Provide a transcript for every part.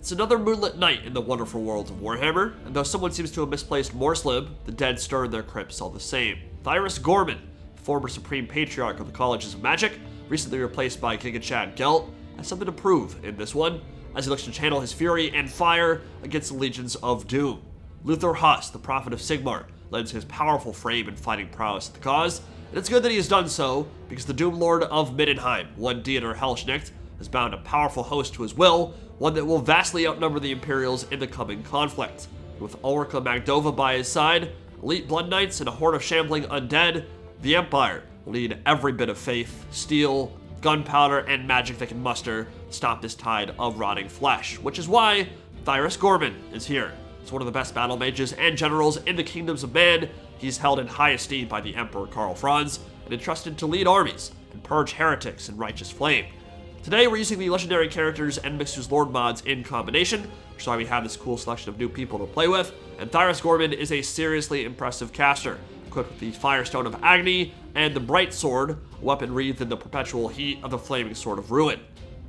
It's another moonlit night in the wonderful world of Warhammer, and though someone seems to have misplaced Morslib, the dead stir in their crypts all the same. Thyrus Gormann, former Supreme Patriarch of the Colleges of Magic, recently replaced by Giga Chad Gelt, has something to prove in this one, as he looks to channel his fury and fire against the legions of doom. Luthor Huss, the prophet of Sigmar, lends his powerful frame and fighting prowess to the cause, and it's good that he has done so, because the Doom Lord of Middenheim, one Dieter Helsnicht, has bound a powerful host to his will, one that will vastly outnumber the Imperials in the coming conflict. With Ulrika Magdova by his side, elite Blood Knights, and a horde of shambling undead, the Empire will need every bit of faith, steel, gunpowder, and magic they can muster to stop this tide of rotting flesh, which is why Thyrus Gormann is here. He's one of the best battle mages and generals in the kingdoms of man. He's held in high esteem by the Emperor Karl Franz and entrusted to lead armies and purge heretics in righteous flame. Today we're using the legendary characters and Mixer's Lord mods in combination, which is why we have this cool selection of new people to play with, and Thyrus Gormann is a seriously impressive caster, equipped with the Firestone of Agony and the Bright Sword, a weapon wreathed in the perpetual heat of the Flaming Sword of Ruin.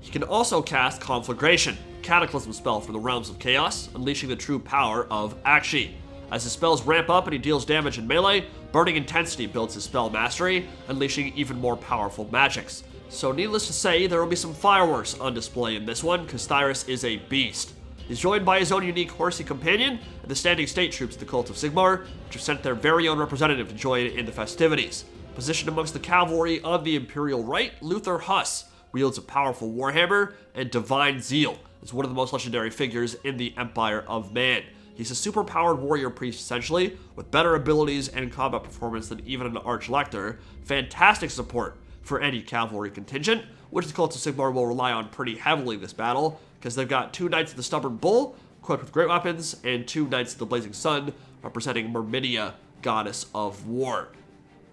He can also cast Conflagration, a cataclysm spell from the realms of chaos, unleashing the true power of Akshi. As his spells ramp up and he deals damage in melee, Burning Intensity builds his spell mastery, unleashing even more powerful magics. So needless to say, there will be some fireworks on display in this one, because Thyrus is a beast. He's joined by his own unique horsey companion and the standing state troops of the Cult of Sigmar, which have sent their very own representative to join in the festivities. Positioned amongst the cavalry on the Imperial right, Luthor Huss wields a powerful warhammer and divine zeal as one of the most legendary figures in the Empire of Man. He's a super-powered warrior priest essentially, with better abilities and combat performance than even an Archlector, fantastic support for any cavalry contingent, which the Cult of Sigmar will rely on pretty heavily this battle, because they've got 2 Knights of the Stubborn Bull, equipped with great weapons, and 2 Knights of the Blazing Sun, representing Myrminia, goddess of war.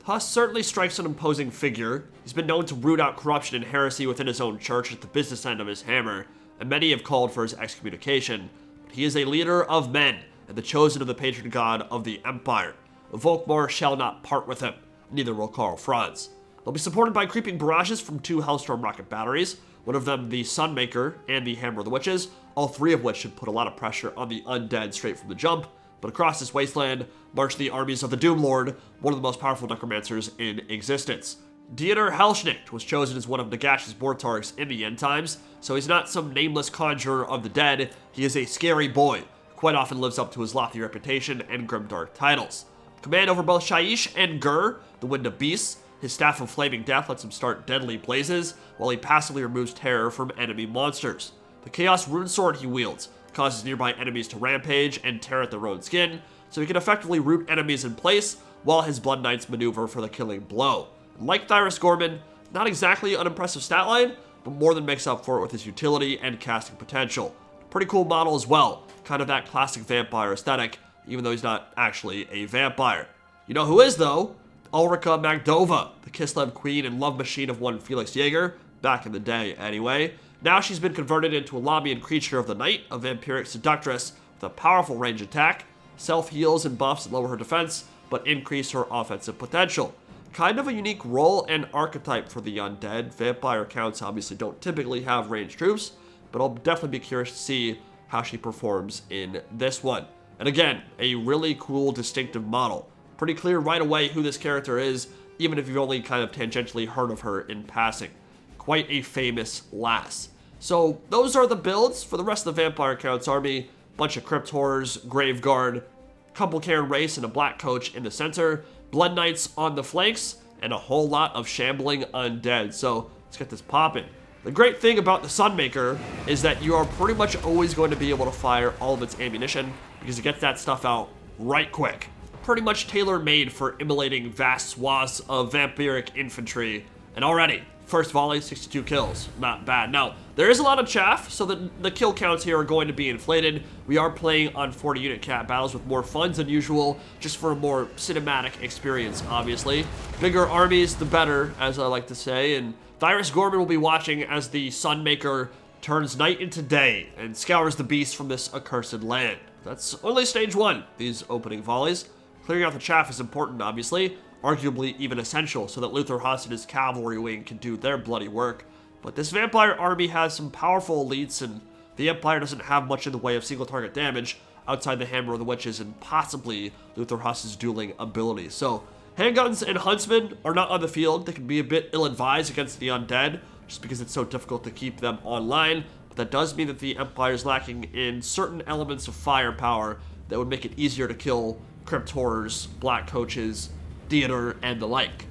Huss certainly strikes an imposing figure. He's been known to root out corruption and heresy within his own church at the business end of his hammer, and many have called for his excommunication. But he is a leader of men, and the chosen of the patron god of the Empire. Volkmar shall not part with him, neither will Karl Franz. They'll be supported by creeping barrages from 2 Hellstorm rocket batteries, one of them the Sunmaker and the Hammer of the Witches, all 3 of which should put a lot of pressure on the undead straight from the jump. But across this wasteland march the armies of the Doom Lord, one of the most powerful necromancers in existence. Dieter Helsnicht was chosen as one of Nagash's Mortarks in the end times, so he's not some nameless conjurer of the dead. He is a scary boy, who quite often lives up to his lofty reputation and grimdark titles. Command over both Shaiish and Gur, the Wind of Beasts, his Staff of Flaming Death lets him start deadly blazes, while he passively removes terror from enemy monsters. The Chaos Rune Sword he wields causes nearby enemies to rampage and tear at their own skin, so he can effectively root enemies in place, while his Blood Knights maneuver for the killing blow. And like Thyrus Gormann, not exactly an impressive stat line, but more than makes up for it with his utility and casting potential. Pretty cool model as well, kind of that classic vampire aesthetic, even though he's not actually a vampire. You know who is though? Ulrika Magdova, the Kislev queen and love machine of one Felix Jaeger, back in the day anyway. Now she's been converted into a Lamian creature of the night, a vampiric seductress with a powerful range attack, self-heals and buffs that lower her defense, but increase her offensive potential. Kind of a unique role and archetype for the undead. Vampire counts obviously don't typically have ranged troops, but I'll definitely be curious to see how she performs in this one. And again, a really cool, distinctive model. Pretty clear right away who this character is, even if you've only kind of tangentially heard of her in passing. Quite a famous lass. So those are the builds for the rest of the Vampire Counts army. Bunch of Crypt Horrors, Graveguard, couple Cairn Race and a Black Coach in the center, Blood Knights on the flanks, and a whole lot of shambling undead. So let's get this popping. The great thing about the Sunmaker is that you are pretty much always going to be able to fire all of its ammunition, because it gets that stuff out right quick. Pretty much tailor-made for immolating vast swaths of vampiric infantry. And already, first volley, 62 kills. Not bad. Now, there is a lot of chaff, so the kill counts here are going to be inflated. We are playing on 40 unit cap battles with more funds than usual, just for a more cinematic experience, obviously. Bigger armies, the better, as I like to say. And Thyrus Gormann will be watching as the Sunmaker turns night into day and scours the beast from this accursed land. That's only stage 1, these opening volleys. Clearing out the chaff is important, obviously, arguably even essential, so that Luthor Huss and his cavalry wing can do their bloody work. But this vampire army has some powerful elites, and the Empire doesn't have much in the way of single target damage outside the Hammer of the Witches and possibly Luthor Huss's dueling ability. So handguns and huntsmen are not on the field. They can be a bit ill-advised against the undead just because it's so difficult to keep them online. But that does mean that the Empire is lacking in certain elements of firepower that would make it easier to kill Crypt Horrors, Black Coaches, Theater, and the like.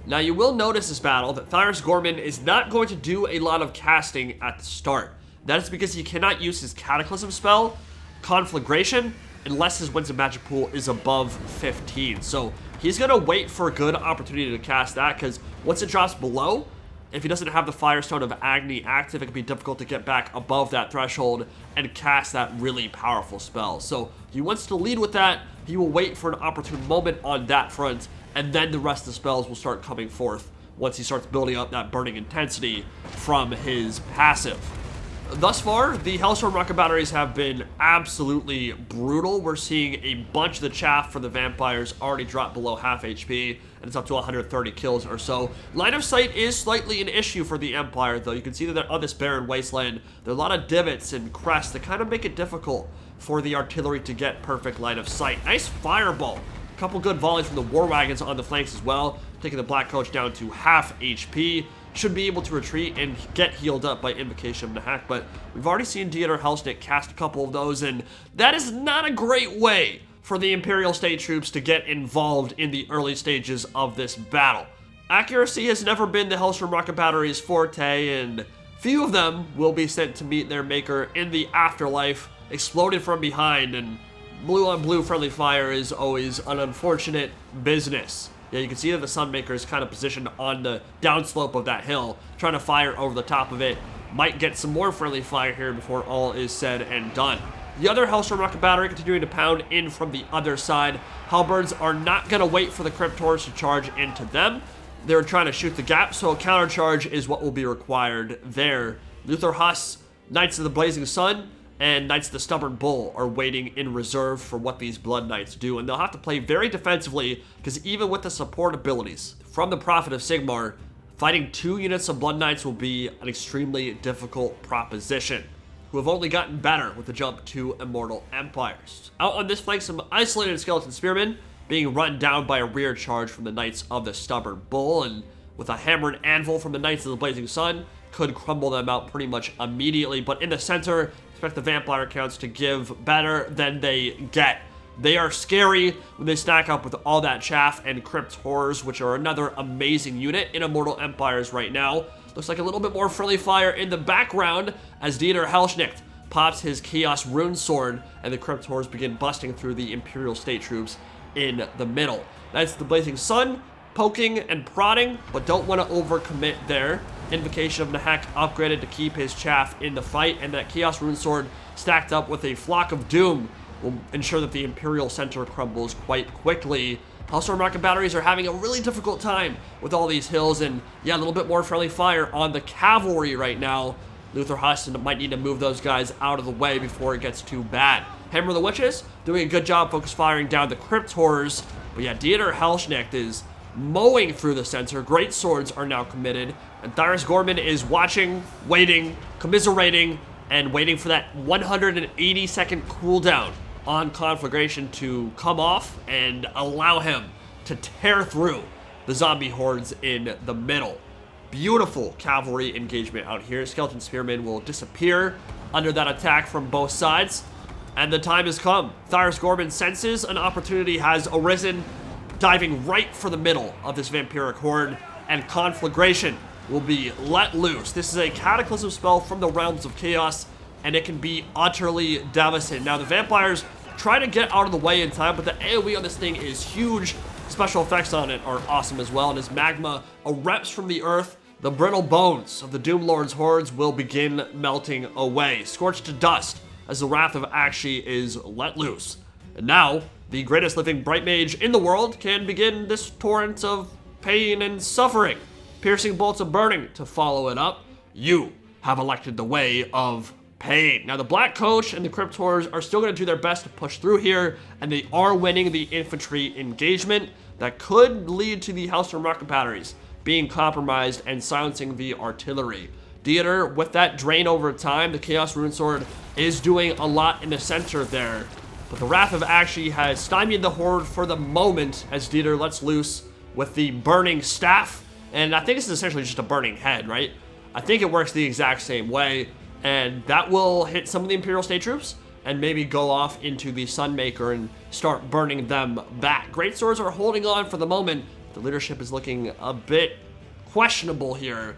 Now you will notice this battle that Thyrus Gormann is not going to do a lot of casting at the start. That is because he cannot use his Cataclysm spell, Conflagration, unless his Winds of Magic pool is above 15. So he's going to wait for a good opportunity to cast that, because once it drops below, if he doesn't have the Firestone of Agony active, it can be difficult to get back above that threshold and cast that really powerful spell. So he wants to lead with that. He will wait for an opportune moment on that front, and then the rest of the spells will start coming forth once he starts building up that burning intensity from his passive. Thus far, the Hellstorm rocket batteries have been absolutely brutal. We're seeing a bunch of the chaff for the vampires already drop below half HP, and it's up to 130 kills or so. Line of sight is slightly an issue for the Empire, though. You can see that on this barren wasteland, there are a lot of divots and crests that kind of make it difficult for the artillery to get perfect line of sight. Nice fireball. A couple good volleys from the war wagons on the flanks as well, taking the Black Coach down to half HP. Should be able to retreat and get healed up by Invocation of Nahak, but we've already seen Dieter Helsnicht cast a couple of those, and that is not a great way for the Imperial State troops to get involved in the early stages of this battle. Accuracy has never been the Hellstorm rocket battery's forte, and few of them will be sent to meet their maker in the afterlife, exploded from behind, and blue on blue friendly fire is always an unfortunate business. Yeah, you can see that the Sunmaker is kind of positioned on the downslope of that hill, trying to fire over the top of it. Might get some more friendly fire here before all is said and done. The other Hellstorm rocket battery continuing to pound in from the other side. Halberds are not going to wait for the Crypt Horrors to charge into them. They're trying to shoot the gap, so a countercharge is what will be required there. Luthor Huss, Knights of the Blazing Sun, and Knights of the Stubborn Bull are waiting in reserve for what these Blood Knights do, and they'll have to play very defensively, because even with the support abilities from the Prophet of Sigmar, fighting 2 units of Blood Knights will be an extremely difficult proposition, who have only gotten better with the jump to Immortal Empires. Out on this flank, some isolated Skeleton Spearmen being run down by a rear charge from the Knights of the Stubborn Bull, and with a hammer and anvil from the Knights of the Blazing Sun, could crumble them out pretty much immediately. But in the center, expect the vampire counts to give better than they get. They are scary when they stack up with all that chaff and Crypt Horrors, which are another amazing unit in Immortal Empires right now. Looks like a little bit more friendly fire in the background as Dieter Helsnicht pops his Chaos Rune Sword, and the Crypt Horrors begin busting through the Imperial State troops in the middle. That's the Blazing Sun, poking and prodding, but don't want to overcommit there. Invocation of Nahak upgraded to keep his chaff in the fight, and that Chaos Rune Sword stacked up with a Flock of Doom will ensure that the Imperial Center crumbles quite quickly. Hellstorm rocket batteries are having a really difficult time with all these hills, and yeah, a little bit more friendly fire on the cavalry right now. Luthor Huss might need to move those guys out of the way before it gets too bad. Hammer of the Witches doing a good job focus firing down the Crypt Horrors, but yeah, Dieter Helsnicht is mowing through the center. Great swords are now committed, and Thyrus Gormann is watching, waiting, commiserating, and waiting for that 180-second cooldown on Conflagration to come off and allow him to tear through the zombie hordes in the middle. Beautiful cavalry engagement out here. Skeleton Spearmen will disappear under that attack from both sides, and the time has come. Thyrus Gormann senses an opportunity has arisen, diving right for the middle of this vampiric horde, and Conflagration will be let loose. This is a Cataclysm spell from the Realms of Chaos, and it can be utterly devastating. Now, the vampires try to get out of the way in time, but the AoE on this thing is huge. Special effects on it are awesome as well, and as magma erupts from the earth, the brittle bones of the Doomlord's hordes will begin melting away, scorched to dust as the wrath of Akshi is let loose. And now, the greatest living Bright Mage in the world can begin this torrent of pain and suffering. Piercing bolts of burning to follow it up. You have elected the way of pain. Now, the Black Coach and the Crypt Horrors are still going to do their best to push through here, and they are winning the infantry engagement that could lead to the Hellstorm rocket batteries being compromised and silencing the artillery. Theater, with that drain over time, the Chaos Rune Sword is doing a lot in the center there. But the Wrath of Akshi has stymied the Horde for the moment as Dieter lets loose with the Burning Staff. And I think this is essentially just a burning head, right? I think it works the exact same way. And that will hit some of the Imperial State Troops and maybe go off into the Sunmaker and start burning them back. Great Swords are holding on for the moment. The leadership is looking a bit questionable here.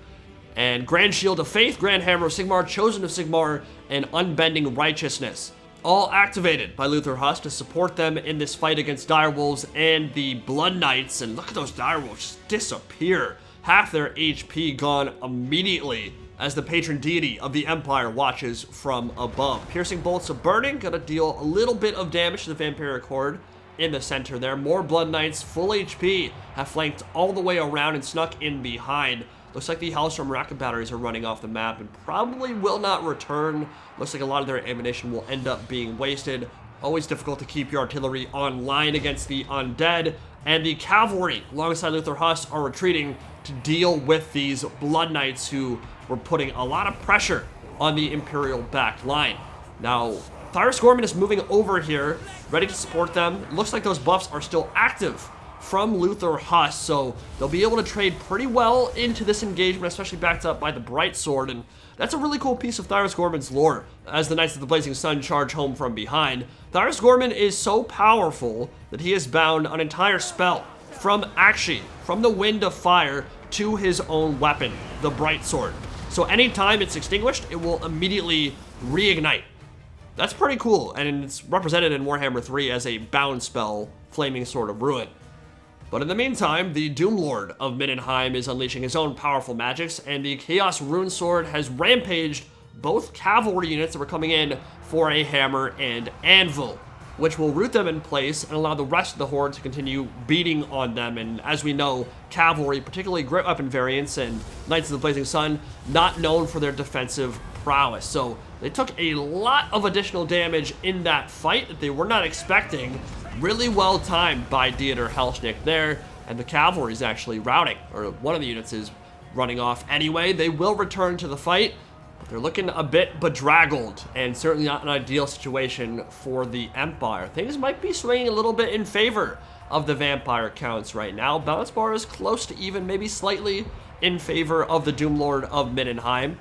And Grand Shield of Faith, Grand Hammer of Sigmar, Chosen of Sigmar, and Unbending Righteousness, all activated by Luthor Huss to support them in this fight against Direwolves and the Blood Knights. And look at those Direwolves just disappear. Half their HP gone immediately as the patron deity of the Empire watches from above. Piercing Bolts of Burning, gonna deal a little bit of damage to the Vampiric Horde in the center there. More Blood Knights, full HP, have flanked all the way around and snuck in behind. Looks like the Hellstorm rocket batteries are running off the map and probably will not return. Looks like a lot of their ammunition will end up being wasted. Always difficult to keep your artillery online against the undead. And the cavalry, alongside Luthor Huss, are retreating to deal with these Blood Knights who were putting a lot of pressure on the Imperial back line. Now, Thyrus Gormann is moving over here, ready to support them. Looks like those buffs are still active from Luthor Huss, so they'll be able to trade pretty well into this engagement, especially backed up by the Bright Sword, and that's a really cool piece of Thyrus Gormann's lore. As the Knights of the Blazing Sun charge home from behind, Thyrus Gormann is so powerful that he has bound an entire spell from Akshi, from the Wind of Fire, to his own weapon, the Bright Sword. So anytime it's extinguished, it will immediately reignite. That's pretty cool, and it's represented in Warhammer 3 as a bound spell, Flaming Sword of Ruin. But in the meantime, the Doomlord of Middenheim is unleashing his own powerful magics, and the Chaos Rune Sword has rampaged both cavalry units that were coming in for a hammer and anvil, which will root them in place and allow the rest of the Horde to continue beating on them. And as we know, cavalry, particularly Great Weapon variants and Knights of the Blazing Sun, not known for their defensive prowess. So they took a lot of additional damage in that fight that they were not expecting. Really well timed by Dieter Helsnicht there, and the cavalry is actually routing, or one of the units is running off anyway. They will return to the fight, but they're looking a bit bedraggled, and certainly not an ideal situation for the Empire. Things might be swinging a little bit in favor of the Vampire Counts right now. Balance bar is close to even, maybe slightly in favor of the Doomlord of Middenheim.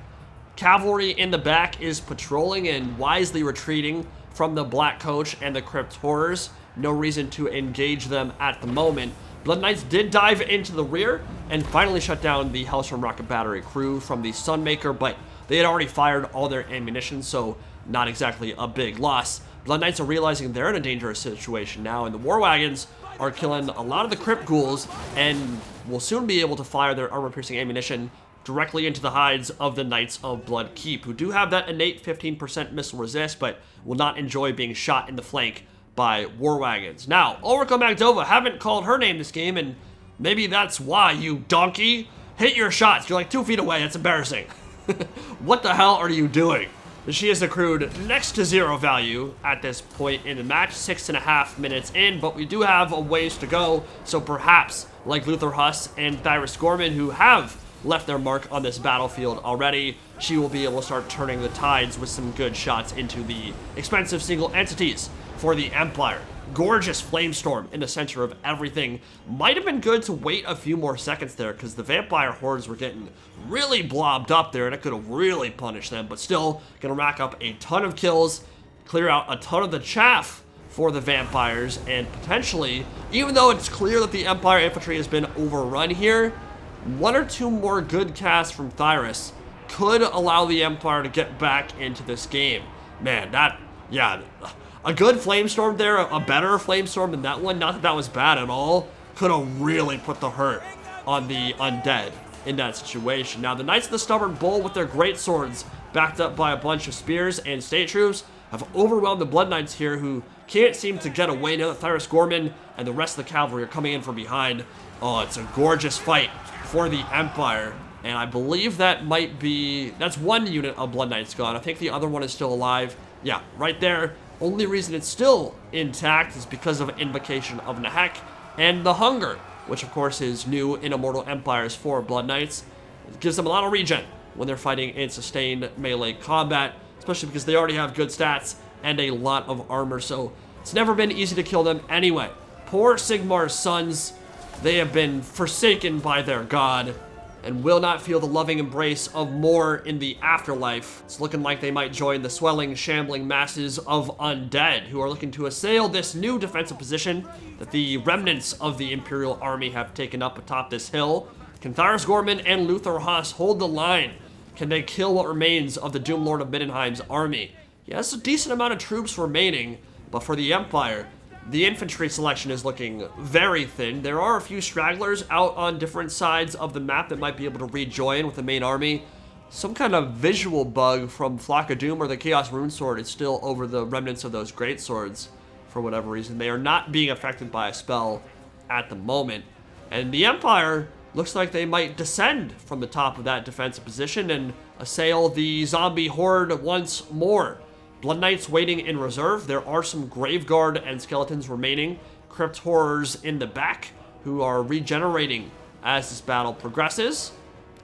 Cavalry in the back is patrolling and wisely retreating from the Black Coach and the Crypt Horrors. No reason to engage them at the moment. Blood Knights did dive into the rear and finally shut down the Hellstorm Rocket Battery crew from the Sunmaker, but they had already fired all their ammunition, so not exactly a big loss. Blood Knights are realizing they're in a dangerous situation now, and the War Wagons are killing a lot of the Crypt Ghouls and will soon be able to fire their armor-piercing ammunition directly into the hides of the Knights of Blood Keep, who do have that innate 15% missile resist, but will not enjoy being shot in the flank by War Wagons. Now, Ulrika Magdova, haven't called her name this game, and maybe that's why, you donkey. Hit your shots. You're like 2 feet away. That's embarrassing. What the hell are you doing? She has accrued next to 0 value at this point in the match, 6.5 minutes in, but we do have a ways to go, so perhaps, like Luthor Huss and Thyrus Gormann, who have left their mark on this battlefield already, she will be able to start turning the tides with some good shots into the expensive single entities for the Empire. Gorgeous Flamestorm in the center of everything. Might have been good to wait a few more seconds there because the Vampire Hordes were getting really blobbed up there and it could have really punished them, but still gonna rack up a ton of kills, clear out a ton of the chaff for the Vampires, and potentially, even though it's clear that the Empire infantry has been overrun here, 1 or 2 more good casts from Thyrus could allow the Empire to get back into this game. Man, yeah, a good Flamestorm there, a better Flamestorm than that one, not that that was bad at all, could have really put the hurt on the undead in that situation. Now, the Knights of the Stubborn Bull with their great swords, backed up by a bunch of spears and state troops, have overwhelmed the Blood Knights here, who can't seem to get away now that Thyrus Gormann and the rest of the cavalry are coming in from behind. Oh, it's a gorgeous fight for the Empire, and I believe that might be, that's 1 unit of Blood Knights gone. I think the other one is still alive. Yeah, right there. Only reason it's still intact is because of Invocation of Nahek and the Hunger, which of course is new in Immortal Empires for Blood Knights. It gives them a lot of regen. when they're fighting in sustained melee combat, especially because they already have good stats and a lot of armor, so it's never been easy to kill them anyway. Poor Sigmar's sons, they have been forsaken by their god and will not feel the loving embrace of more in the afterlife. It's looking like they might join the swelling, shambling masses of undead who are looking to assail this new defensive position that the remnants of the Imperial Army have taken up atop this hill. Can Thyrus Gormann and Luthor Huss hold the line? Can they kill what remains of the Doom Lord of Middenheim's army? Yes, a decent amount of troops remaining, but for the Empire, the infantry selection is looking very thin. There are a few stragglers out on different sides of the map that might be able to rejoin with the main army. Some kind of visual bug from Flock of Doom or the Chaos Rune Sword is still over the remnants of those great swords for whatever reason. They are not being affected by a spell at the moment. And the Empire looks like they might descend from the top of that defensive position and assail the zombie horde once more. Blood Knights waiting in reserve. There are some Graveguard and skeletons remaining. Crypt Horrors in the back who are regenerating as this battle progresses.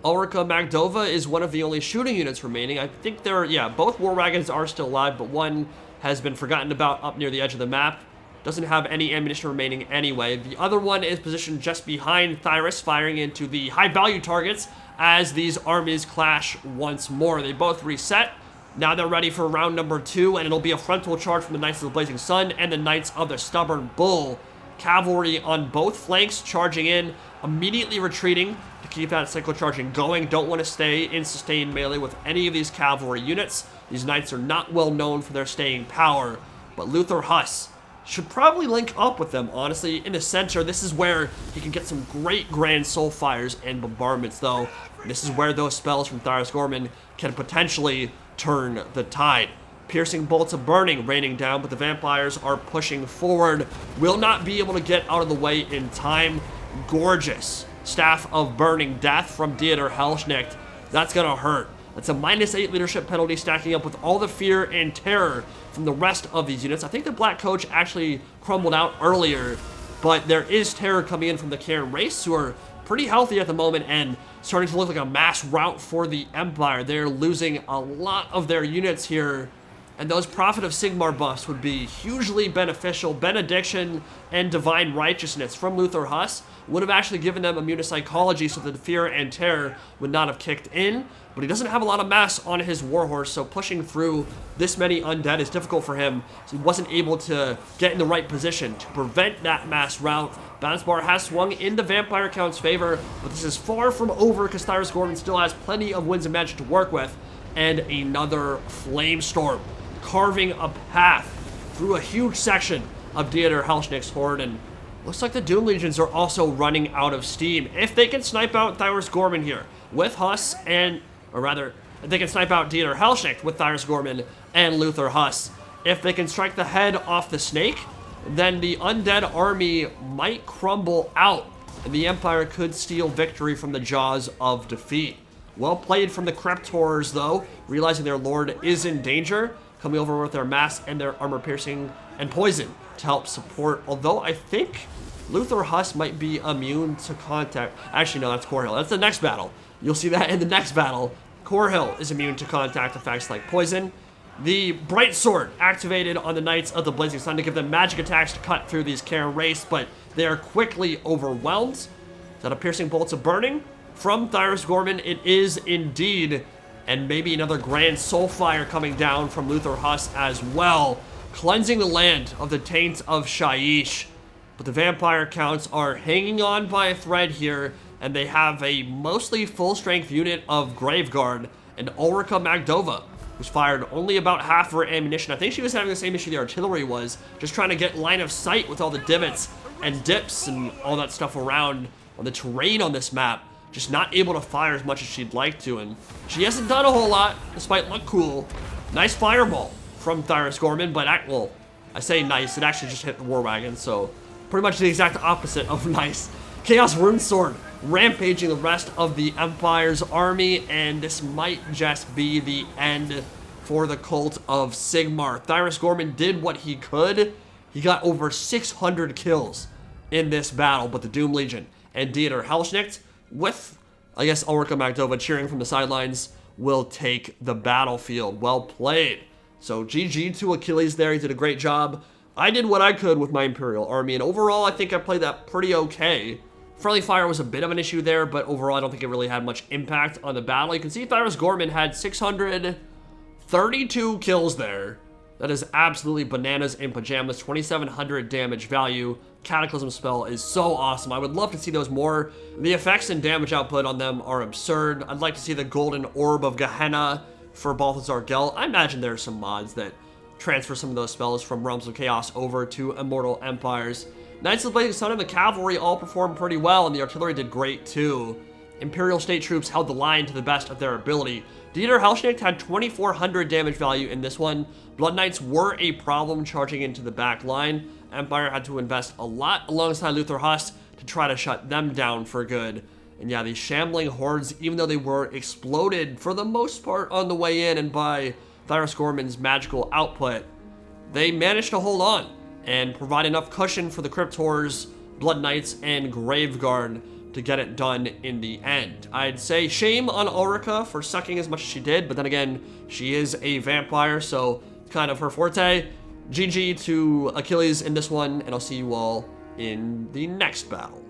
Ulrika Magdova is one of the only shooting units remaining. I think both war wagons are still alive, but one has been forgotten about up near the edge of the map. Doesn't have any ammunition remaining anyway. The other one is positioned just behind Thyrus, firing into the high-value targets as these armies clash once more. They both reset. Now they're ready for round number 2, and it'll be a frontal charge from the Knights of the Blazing Sun and the Knights of the Stubborn Bull. Cavalry on both flanks charging in, immediately retreating to keep that cycle charging going. Don't want to stay in sustained melee with any of these cavalry units. These Knights are not well known for their staying power, but Luthor Huss should probably link up with them, honestly. In the center, this is where he can get some great Grand Soul Fires and bombardments, though. This is where those spells from Thyrus Gormann can potentially turn the tide. Piercing bolts of burning raining down, but the vampires are pushing forward. Will not be able to get out of the way in time. Gorgeous Staff of Burning Death from Dieter Helsnicht. That's gonna hurt. That's a -8 leadership penalty, stacking up with all the fear and terror from the rest of these units. I think the Black Coach actually crumbled out earlier, but there is terror coming in from the Cairn race, who are pretty healthy at the moment and starting to look like a mass rout for the Empire. They're losing a lot of their units here, and those Prophet of Sigmar buffs would be hugely beneficial. Benediction and Divine Righteousness from Luthor Huss would have actually given them immunopsychology so that the fear and terror would not have kicked in, but he doesn't have a lot of mass on his warhorse, so pushing through this many undead is difficult for him, so he wasn't able to get in the right position to prevent that mass rout. Bounce bar has swung in the Vampire Count's favor, but this is far from over because Thyrus Gormann still has plenty of winds of magic to work with, and another Flame Storm carving a path through a huge section of Dieter Helsnicht's horde, and looks like the Doom Legions are also running out of steam. If they can snipe out Thyrus Gormann here with Huss or rather, if they can snipe out Dieter Helsnicht with Thyrus Gormann and Luthor Huss, if they can strike the head off the snake, then the undead army might crumble out, and the Empire could steal victory from the jaws of defeat. Well played from the Crypt Horrors, though, realizing their lord is in danger, coming over with their mass and their armor piercing and poison to help support, although I think Luthor Huss might be immune to contact. Actually, no, that's Core Hill. That's the next battle. You'll see that in the next battle. Core Hill is immune to contact effects like poison. The Bright Sword activated on the Knights of the Blazing Sun to give them magic attacks to cut through these Cairn race, but they are quickly overwhelmed. Is that a Piercing Bolts of Burning from Thyrus Gormann? It is indeed, and maybe another Grand Soul Fire coming down from Luthor Huss as well, cleansing the land of the taint of Shaiish. But the Vampire Counts are hanging on by a thread here, and they have a mostly full-strength unit of Graveguard and Ulrika Magdova, who's fired only about half of her ammunition. I think she was having the same issue the artillery was, just trying to get line of sight with all the divots and dips and all that stuff around on the terrain on this map. Just not able to fire as much as she'd like to, and she hasn't done a whole lot, despite look cool. Nice fireball from Thyrus Gormann, but I say nice, it actually just hit the war wagon, so pretty much the exact opposite of nice. Chaos Rune Sword rampaging the rest of the Empire's army, and this might just be the end for the cult of Sigmar. Thyrus Gormann did what he could. He got over 600 kills in this battle, but the Doom Legion and Dieter Helsnicht, with, I guess, Ulrika Magdova cheering from the sidelines, will take the battlefield. Well played. So GG to Achilles there. He did a great job. I did what I could with my Imperial army, and overall, I think I played that pretty okay. Friendly fire was a bit of an issue there, but overall, I don't think it really had much impact on the battle. You can see Thyrus Gormann had 632 kills there. That is absolutely bananas in pajamas. 2,700 damage value. Cataclysm spell is so awesome. I would love to see those more. The effects and damage output on them are absurd. I'd like to see the Golden Orb of Gehenna for Balthazar Gel. I imagine there are some mods that transfer some of those spells from Realms of Chaos over to Immortal Empires. Knights of the Blazing Sun and the Cavalry all performed pretty well, and the Artillery did great too. Imperial State Troops held the line to the best of their ability. Dieter Helsnicht had 2,400 damage value in this one. Blood Knights were a problem charging into the back line. Empire had to invest a lot alongside Luthor Huss to try to shut them down for good. And yeah, these shambling hordes, even though they were exploded for the most part on the way in and by Thyrus Gormann's magical output, they managed to hold on and provide enough cushion for the Crypt Horrors, Blood Knights, and Graveguard to get it done in the end. I'd say shame on Ulrika for sucking as much as she did, but then again, she is a vampire, so it's kind of her forte. GG to Achilles in this one, and I'll see you all in the next battle.